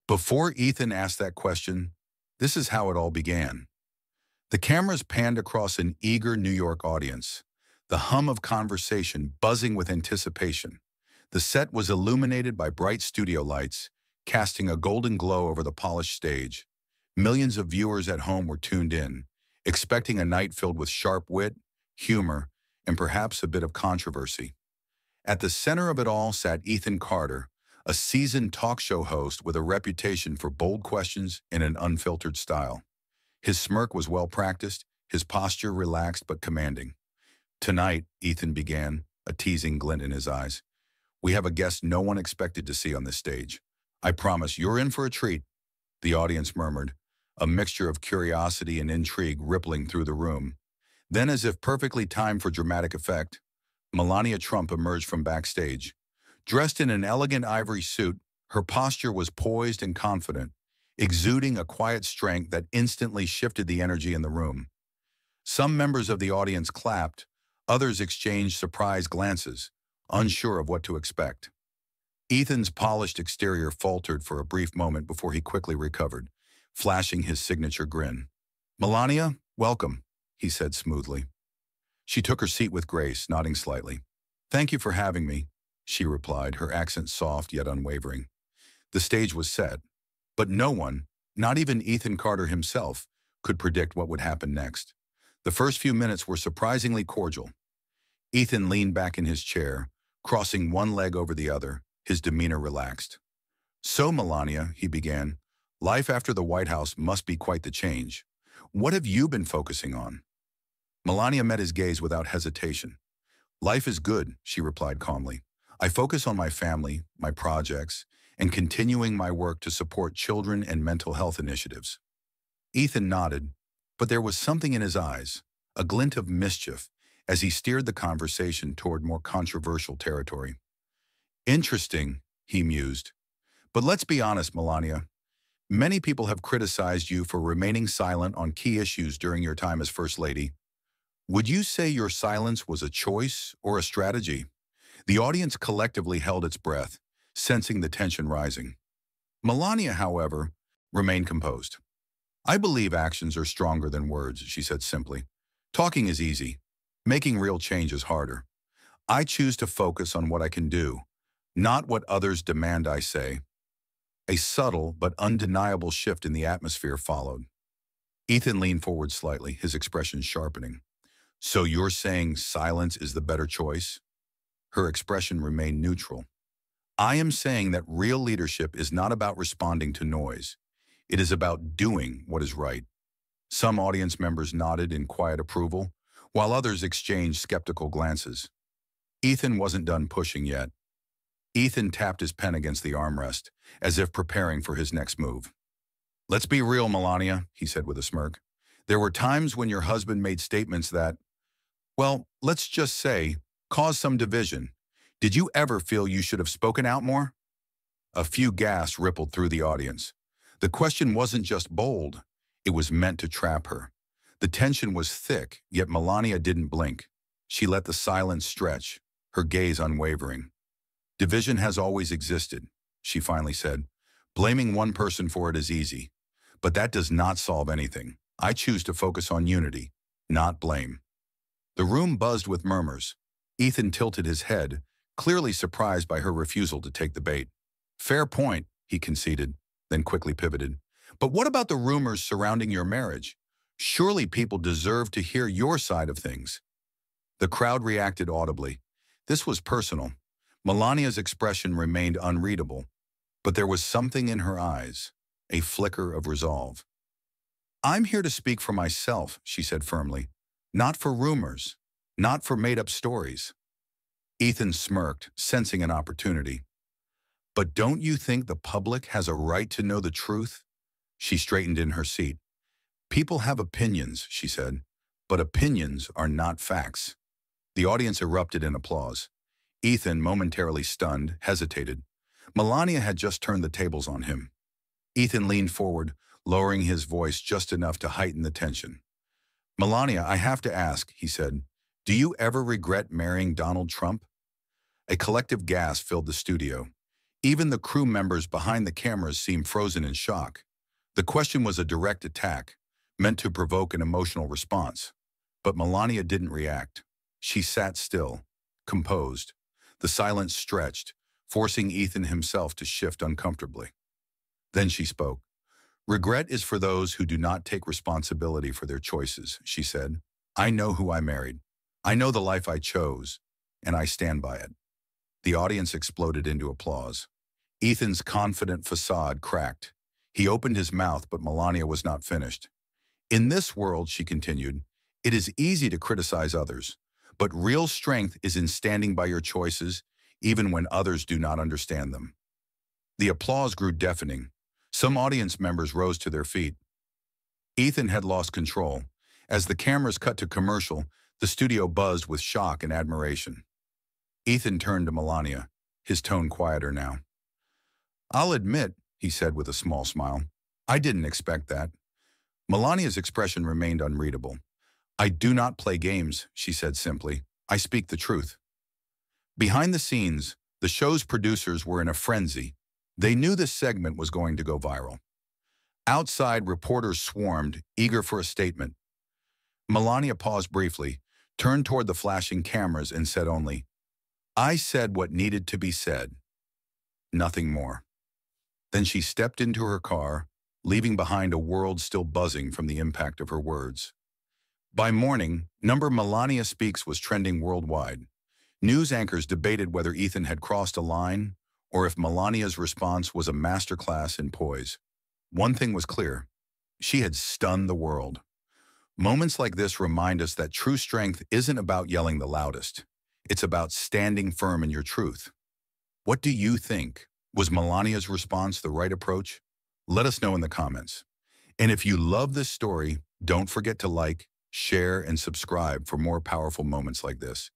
Before Ethan asked that question, this is how it all began. The cameras panned across an eager New York audience, the hum of conversation buzzing with anticipation. The set was illuminated by bright studio lights, casting a golden glow over the polished stage. Millions of viewers at home were tuned in, expecting a night filled with sharp wit, humor, and perhaps a bit of controversy. At the center of it all sat Ethan Carter, a seasoned talk show host with a reputation for bold questions in an unfiltered style. His smirk was well-practiced, his posture relaxed but commanding. "Tonight," Ethan began, a teasing glint in his eyes, "we have a guest no one expected to see on this stage. I promise you're in for a treat," the audience murmured, a mixture of curiosity and intrigue rippling through the room. Then, as if perfectly timed for dramatic effect, Melania Trump emerged from backstage. Dressed in an elegant ivory suit, her posture was poised and confident, exuding a quiet strength that instantly shifted the energy in the room. Some members of the audience clapped, others exchanged surprised glances, unsure of what to expect. Ethan's polished exterior faltered for a brief moment before he quickly recovered, flashing his signature grin. "Melania, welcome," he said smoothly. She took her seat with grace, nodding slightly. "Thank you for having me," she replied, her accent soft yet unwavering. The stage was set, but no one, not even Ethan Carter himself, could predict what would happen next. The first few minutes were surprisingly cordial. Ethan leaned back in his chair, crossing one leg over the other, his demeanor relaxed. "So, Melania," he began, "life after the White House must be quite the change. What have you been focusing on?" Melania met his gaze without hesitation. "Life is good," she replied calmly. "I focus on my family, my projects, and continuing my work to support children and mental health initiatives." Ethan nodded, but there was something in his eyes, a glint of mischief, as he steered the conversation toward more controversial territory. "Interesting," he mused. "But let's be honest, Melania. Many people have criticized you for remaining silent on key issues during your time as First Lady. Would you say your silence was a choice or a strategy?" The audience collectively held its breath, sensing the tension rising. Melania, however, remained composed. "I believe actions are stronger than words," she said simply. "Talking is easy. Making real change is harder. I choose to focus on what I can do, not what others demand I say." A subtle but undeniable shift in the atmosphere followed. Ethan leaned forward slightly, his expression sharpening. "So you're saying silence is the better choice?" Her expression remained neutral. "I am saying that real leadership is not about responding to noise. It is about doing what is right." Some audience members nodded in quiet approval, while others exchanged skeptical glances. Ethan wasn't done pushing yet. Ethan tapped his pen against the armrest, as if preparing for his next move. "Let's be real, Melania," he said with a smirk. "There were times when your husband made statements that, well, let's just say, caused some division. Did you ever feel you should have spoken out more?" A few gasps rippled through the audience. The question wasn't just bold, it was meant to trap her. The tension was thick, yet Melania didn't blink. She let the silence stretch, her gaze unwavering. "Division has always existed," she finally said. "Blaming one person for it is easy, but that does not solve anything. I choose to focus on unity, not blame." The room buzzed with murmurs. Ethan tilted his head, clearly surprised by her refusal to take the bait. "Fair point," he conceded, then quickly pivoted. "But what about the rumors surrounding your marriage? Surely people deserve to hear your side of things." The crowd reacted audibly. This was personal. Melania's expression remained unreadable, but there was something in her eyes, a flicker of resolve. "I'm here to speak for myself," she said firmly. "Not for rumors, not for made-up stories." Ethan smirked, sensing an opportunity. "But don't you think the public has a right to know the truth?" She straightened in her seat. "People have opinions," she said, "but opinions are not facts." The audience erupted in applause. Ethan, momentarily stunned, hesitated. Melania had just turned the tables on him. Ethan leaned forward, lowering his voice just enough to heighten the tension. "Melania, I have to ask," he said, "do you ever regret marrying Donald Trump?" A collective gasp filled the studio. Even the crew members behind the cameras seemed frozen in shock. The question was a direct attack, meant to provoke an emotional response. But Melania didn't react. She sat still, composed. The silence stretched, forcing Ethan himself to shift uncomfortably. Then she spoke. "Regret is for those who do not take responsibility for their choices," she said. "I know who I married. I know the life I chose, and I stand by it." The audience exploded into applause. Ethan's confident facade cracked. He opened his mouth, but Melania was not finished. "In this world," she continued, "it is easy to criticize others, but real strength is in standing by your choices, even when others do not understand them." The applause grew deafening. Some audience members rose to their feet. Ethan had lost control. As the cameras cut to commercial, the studio buzzed with shock and admiration. Ethan turned to Melania, his tone quieter now. "I'll admit," he said with a small smile, "I didn't expect that." Melania's expression remained unreadable. "I do not play games," she said simply. "I speak the truth." Behind the scenes, the show's producers were in a frenzy. They knew this segment was going to go viral. Outside, reporters swarmed, eager for a statement. Melania paused briefly, turned toward the flashing cameras and said only, "I said what needed to be said. Nothing more." Then she stepped into her car, leaving behind a world still buzzing from the impact of her words. By morning, number Melania Speaks was trending worldwide. News anchors debated whether Ethan had crossed a line or if Melania's response was a masterclass in poise. One thing was clear: she had stunned the world. Moments like this remind us that true strength isn't about yelling the loudest. It's about standing firm in your truth. What do you think? Was Melania's response the right approach? Let us know in the comments. And if you love this story, don't forget to like, share, and subscribe for more powerful moments like this.